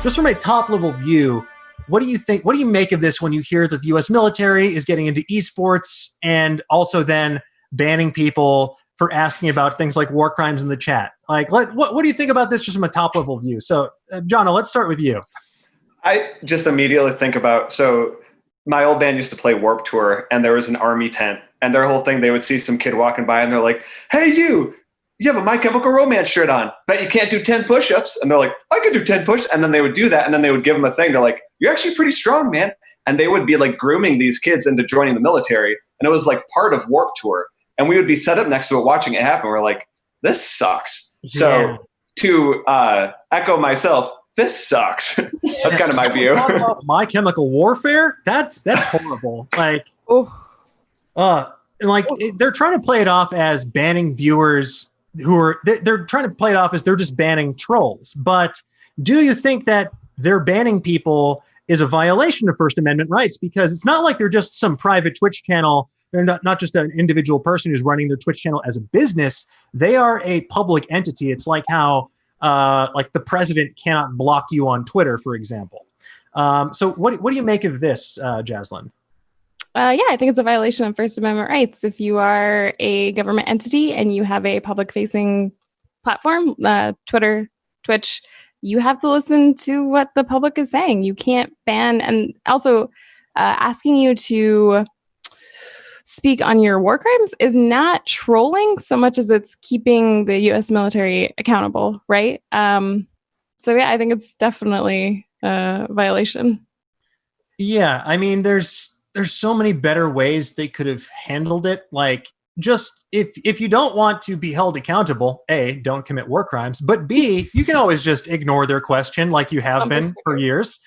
just from a top level view, what do you think? What do you make of this when you hear that the U.S. military is getting into esports and also then banning people for asking about things like war crimes in the chat? Like, what do you think about this just from a top level view? So, Jono, let's start with you. I just immediately think about, so my old band used to play Warped Tour, and there was an army tent, and their whole thing, they would see some kid walking by, and they're like, hey, you have a My Chemical Romance shirt on. Bet you can't do 10 push-ups. And they're like, I can do 10 push-ups. And then they would do that, and then they would give them a thing. They're like, you're actually pretty strong, man. And they would be like grooming these kids into joining the military. And it was like part of Warped Tour. And we would be set up next to it watching it happen. We're like, this sucks. Yeah. So to echo myself, this sucks. That's kind of my view. My Chemical Warfare? That's horrible. Like, they're trying to play it off as banning viewers they're trying to play it off as they're just banning trolls. But do you think that they're banning people is a violation of First Amendment rights? Because it's not like they're just some private Twitch channel. They're not just an individual person who's running their Twitch channel as a business. They are a public entity. It's like how like the president cannot block you on Twitter, for example. So what do you make of this, Jazzlyn? Yeah, I think it's a violation of First Amendment rights. If you are a government entity and you have a public-facing platform, Twitter, Twitch, you have to listen to what the public is saying. You can't ban, and also asking you to speak on your war crimes is not trolling so much as it's keeping the U.S. military accountable, right? So yeah, I think it's definitely a violation. Yeah, I mean, there's so many better ways they could have handled it. Like, just if you don't want to be held accountable, A, don't commit war crimes, but B, you can always just ignore their question like you have been for years.